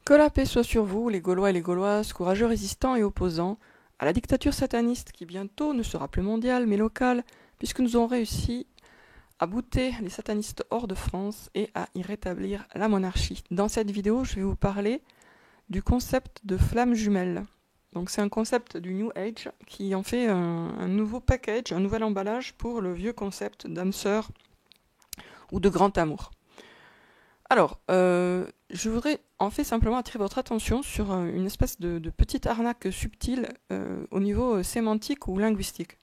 Que la paix soit sur vous, les Gaulois et les Gauloises, courageux résistants et opposants, à la dictature sataniste qui bientôt ne sera plus mondiale mais locale, puisque nous aurons réussi à bouter les satanistes hors de France et à y rétablir la monarchie. Dans cette vidéo, je vais vous parler du concept de flamme jumelle. Donc c'est un concept du New Age qui en fait un nouveau package, un nouvel emballage pour le vieux concept d'âme sœur ou de grand amour. Alors, je voudrais en fait simplement attirer votre attention sur une espèce de petite arnaque subtile au niveau sémantique ou linguistique.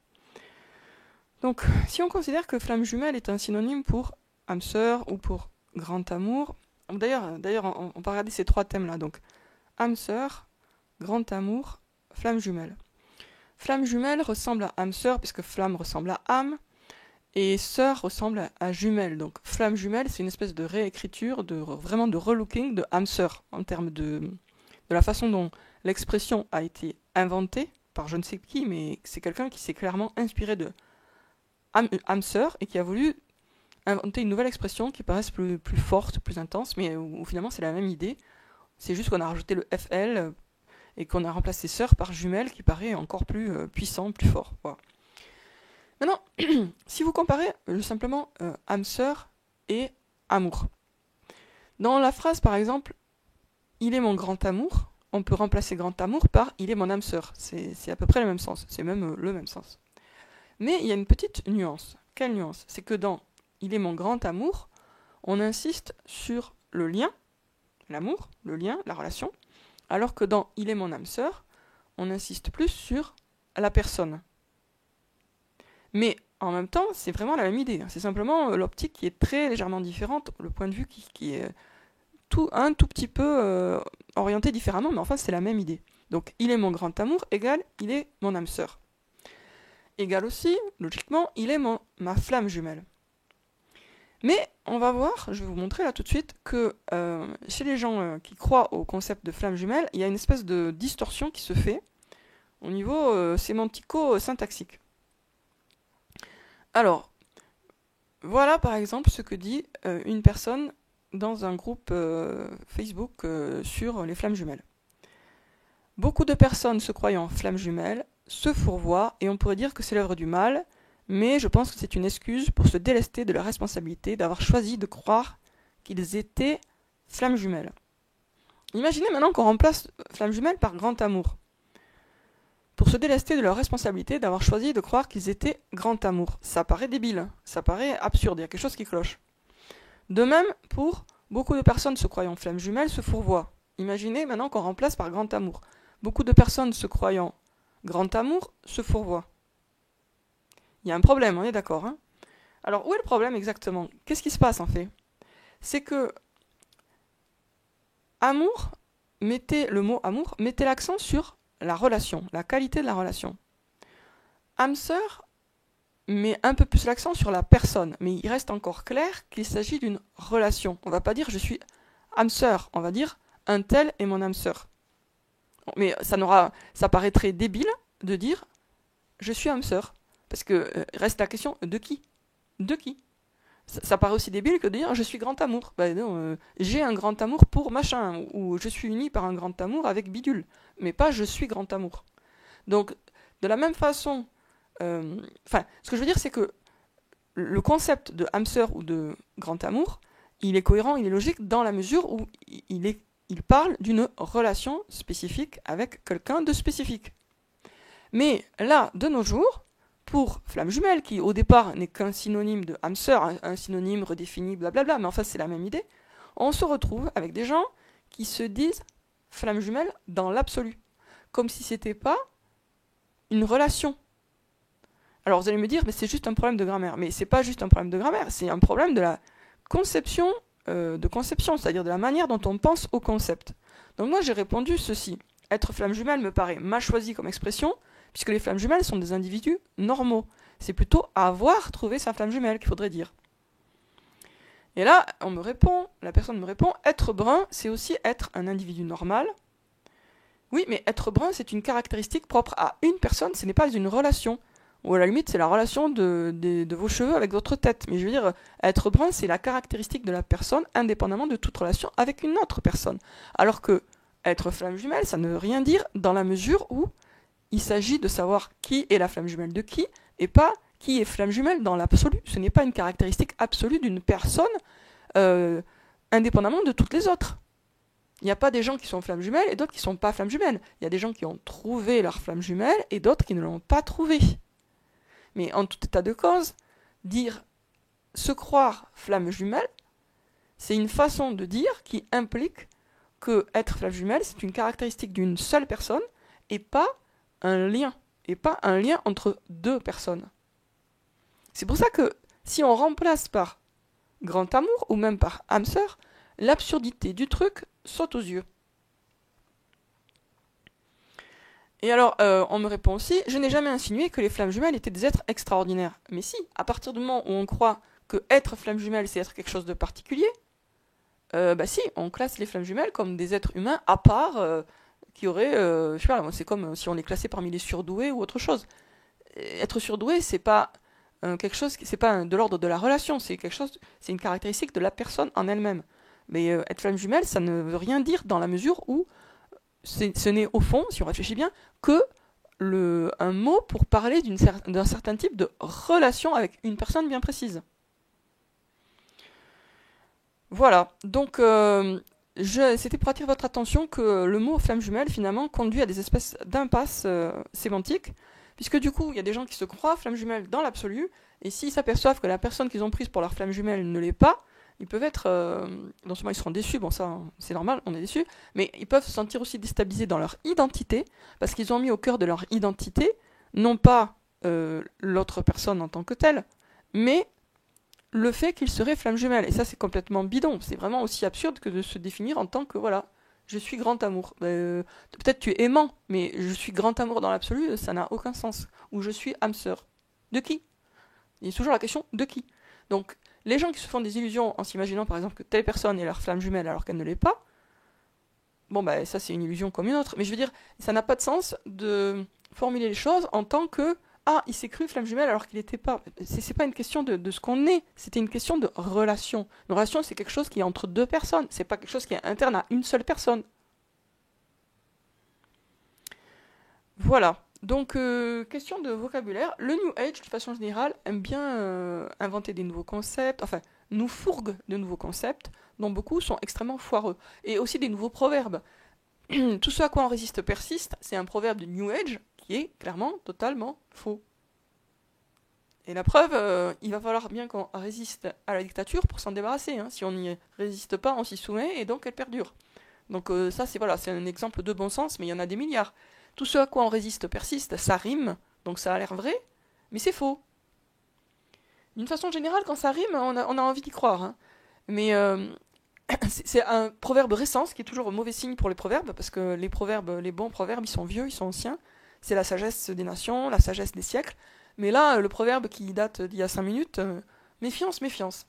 Donc, si on considère que flamme jumelle est un synonyme pour âme sœur ou pour grand amour, d'ailleurs on va regarder ces trois thèmes-là, donc âme sœur, grand amour, flamme jumelle. Flamme jumelle ressemble à âme sœur, puisque flamme ressemble à âme, et sœur ressemble à jumelle. Donc flamme jumelle, c'est une espèce de réécriture, vraiment de relooking de âme sœur, en termes de la façon dont l'expression a été inventée par je ne sais qui, mais c'est quelqu'un qui s'est clairement inspiré de âme sœur et qui a voulu inventer une nouvelle expression qui paraisse plus forte, plus intense, mais où finalement c'est la même idée. C'est juste qu'on a rajouté le FL et qu'on a remplacé sœur par jumelle qui paraît encore plus puissant, plus fort. Voilà. Maintenant, si vous comparez simplement âme sœur et amour. Dans la phrase par exemple, il est mon grand amour, on peut remplacer grand amour par il est mon âme sœur. C'est à peu près le même sens, c'est même le même sens. Mais il y a une petite nuance. Quelle nuance? C'est que dans il est mon grand amour, on insiste sur le lien, l'amour, le lien, la relation, alors que dans il est mon âme sœur, on insiste plus sur la personne. Mais en même temps, c'est vraiment la même idée. C'est simplement l'optique qui est très légèrement différente, le point de vue qui est un tout petit peu orienté différemment, mais enfin c'est la même idée. Donc il est mon grand amour égale il est mon âme sœur. Égale aussi, logiquement, il est ma flamme jumelle. Mais on va voir, je vais vous montrer là tout de suite, que chez les gens qui croient au concept de flamme jumelle, il y a une espèce de distorsion qui se fait au niveau sémantico-syntaxique. Alors, voilà par exemple ce que dit une personne dans un groupe Facebook sur les flammes jumelles. Beaucoup de personnes se croyant flammes jumelles se fourvoient et on pourrait dire que c'est l'œuvre du mal, mais je pense que c'est une excuse pour se délester de la responsabilité d'avoir choisi de croire qu'ils étaient flammes jumelles. Imaginez maintenant qu'on remplace flammes jumelles par grand amour. Pour se délester de leur responsabilité d'avoir choisi de croire qu'ils étaient grand amour. Ça paraît débile, ça paraît absurde, il y a quelque chose qui cloche. De même, pour beaucoup de personnes se croyant flammes jumelles se fourvoient. Imaginez maintenant qu'on remplace par grand amour. Beaucoup de personnes se croyant grand amour se fourvoient. Il y a un problème, on est d'accord, hein? Alors, où est le problème exactement? Qu'est-ce qui se passe en fait? C'est que amour, le mot amour, mettez l'accent sur la relation, la qualité de la relation. Âme sœur met un peu plus l'accent sur la personne, mais il reste encore clair qu'il s'agit d'une relation. On va pas dire je suis âme sœur, on va dire un tel est mon âme sœur. Mais ça paraîtrait débile de dire je suis âme sœur, parce que reste la question de qui? De qui? Ça paraît aussi débile que de dire je suis grand amour. Ben non, j'ai un grand amour pour machin, ou je suis uni par un grand amour avec bidule, mais pas je suis grand amour. Donc, de la même façon, ce que je veux dire, c'est que le concept de âme sœur ou de grand amour, il est cohérent, il est logique dans la mesure où il parle d'une relation spécifique avec quelqu'un de spécifique. Mais là, de nos jours, pour flamme jumelle, qui au départ n'est qu'un synonyme de âme sœur, un synonyme redéfini, blablabla, mais enfin c'est la même idée, on se retrouve avec des gens qui se disent flamme jumelle dans l'absolu, comme si c'était pas une relation. Alors vous allez me dire, mais c'est juste un problème de grammaire. Mais c'est pas juste un problème de grammaire, c'est un problème de la conception, c'est-à-dire de la manière dont on pense au concept. Donc moi j'ai répondu ceci. Être flamme jumelle me paraît mal choisi comme expression, puisque les flammes jumelles sont des individus normaux. C'est plutôt avoir trouvé sa flamme jumelle qu'il faudrait dire. Et là, la personne me répond, être brun, c'est aussi être un individu normal. Oui, mais être brun, c'est une caractéristique propre à une personne, ce n'est pas une relation. Ou à la limite, c'est la relation de vos cheveux avec votre tête. Mais je veux dire, être brun, c'est la caractéristique de la personne, indépendamment de toute relation avec une autre personne. Alors que être flamme jumelle, ça ne veut rien dire dans la mesure où il s'agit de savoir qui est la flamme jumelle de qui, et pas qui est flamme jumelle dans l'absolu. Ce n'est pas une caractéristique absolue d'une personne, indépendamment de toutes les autres. Il n'y a pas des gens qui sont flammes jumelles et d'autres qui ne sont pas flammes jumelles. Il y a des gens qui ont trouvé leur flamme jumelle et d'autres qui ne l'ont pas trouvée. Mais en tout état de cause, dire se croire flamme jumelle, c'est une façon de dire qui implique que être flamme jumelle, c'est une caractéristique d'une seule personne et pas un lien entre deux personnes. C'est pour ça que si on remplace par grand amour ou même par âme sœur, l'absurdité du truc saute aux yeux. Et alors, on me répond aussi, je n'ai jamais insinué que les flammes jumelles étaient des êtres extraordinaires. Mais si, à partir du moment où on croit que être flamme jumelle, c'est être quelque chose de particulier, si, on classe les flammes jumelles comme des êtres humains à part, qui auraient, je sais pas, c'est comme si on les classait parmi les surdoués ou autre chose. Être surdoué, c'est pas quelque chose, c'est pas de l'ordre de la relation, c'est quelque chose, c'est une caractéristique de la personne en elle-même. Mais être flamme jumelle, ça ne veut rien dire dans la mesure où ce n'est au fond, si on réfléchit bien, que un mot pour parler d'un certain type de relation avec une personne bien précise. Voilà, donc c'était pour attirer votre attention que le mot flamme jumelle finalement conduit à des espèces d'impasses sémantiques, puisque du coup il y a des gens qui se croient flamme jumelle dans l'absolu, et s'ils s'aperçoivent que la personne qu'ils ont prise pour leur flamme jumelle ne l'est pas, ils peuvent être, non seulement ils seront déçus, bon ça c'est normal, on est déçus, mais ils peuvent se sentir aussi déstabilisés dans leur identité, parce qu'ils ont mis au cœur de leur identité, non pas l'autre personne en tant que telle, mais le fait qu'ils seraient flamme jumelle. Et ça c'est complètement bidon, c'est vraiment aussi absurde que de se définir en tant que, voilà, je suis grand amour. Peut-être tu es aimant, mais je suis grand amour dans l'absolu, ça n'a aucun sens. Ou je suis âme sœur. De qui ? Il y a toujours la question de qui ? Donc, les gens qui se font des illusions en s'imaginant par exemple que telle personne est leur flamme jumelle alors qu'elle ne l'est pas, bon ça c'est une illusion comme une autre, mais je veux dire, ça n'a pas de sens de formuler les choses en tant que il s'est cru flamme jumelle alors qu'il n'était pas. C'est pas une question de ce qu'on est, c'était une question de relation. Une relation c'est quelque chose qui est entre deux personnes, c'est pas quelque chose qui est interne à une seule personne. Voilà. Donc, question de vocabulaire. Le New Age, de façon générale, aime bien inventer des nouveaux concepts, enfin, nous fourgue de nouveaux concepts, dont beaucoup sont extrêmement foireux. Et aussi des nouveaux proverbes. Tout ce à quoi on résiste persiste, c'est un proverbe de New Age qui est clairement totalement faux. Et la preuve, il va falloir bien qu'on résiste à la dictature pour s'en débarrasser. Hein. Si on n'y résiste pas, on s'y soumet et donc elle perdure. Donc ça, c'est un exemple de bon sens, mais il y en a des milliards. Tout ce à quoi on résiste persiste, ça rime, donc ça a l'air vrai, mais c'est faux. D'une façon générale, quand ça rime, on a envie d'y croire. Hein. Mais c'est un proverbe récent, ce qui est toujours un mauvais signe pour les proverbes, parce que les bons proverbes, ils sont vieux, ils sont anciens. C'est la sagesse des nations, la sagesse des siècles. Mais là, le proverbe qui date d'il y a 5 minutes, méfiance, méfiance.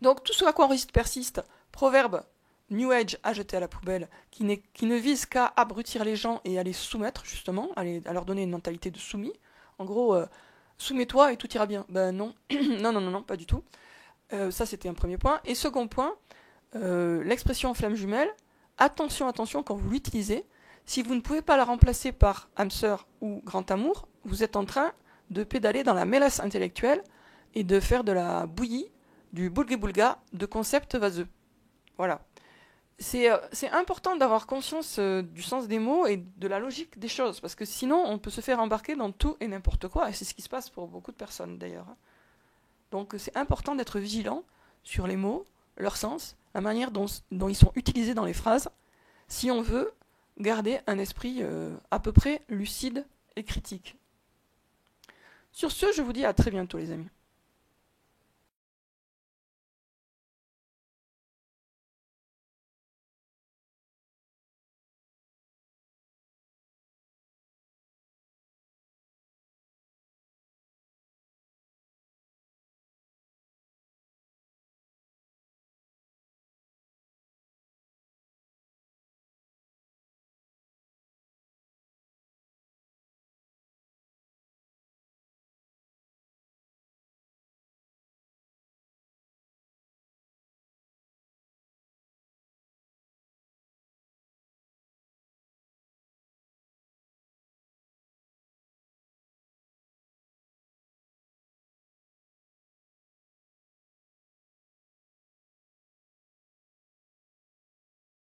Donc tout ce à quoi on résiste persiste, proverbe New Age à jeter à la poubelle, qui ne vise qu'à abrutir les gens et à les soumettre, justement, à leur donner une mentalité de soumis. En gros, soumets-toi et tout ira bien. Ben non, non, pas du tout. Ça, c'était un premier point. Et second point, l'expression flamme jumelle, attention quand vous l'utilisez. Si vous ne pouvez pas la remplacer par âme sœur ou grand amour, vous êtes en train de pédaler dans la mélasse intellectuelle et de faire de la bouillie, du boulga-boulga, de concepts vaseux. Voilà. C'est important d'avoir conscience du sens des mots et de la logique des choses, parce que sinon on peut se faire embarquer dans tout et n'importe quoi, et c'est ce qui se passe pour beaucoup de personnes d'ailleurs. Donc c'est important d'être vigilant sur les mots, leur sens, la manière dont ils sont utilisés dans les phrases, si on veut garder un esprit à peu près lucide et critique. Sur ce, je vous dis à très bientôt les amis.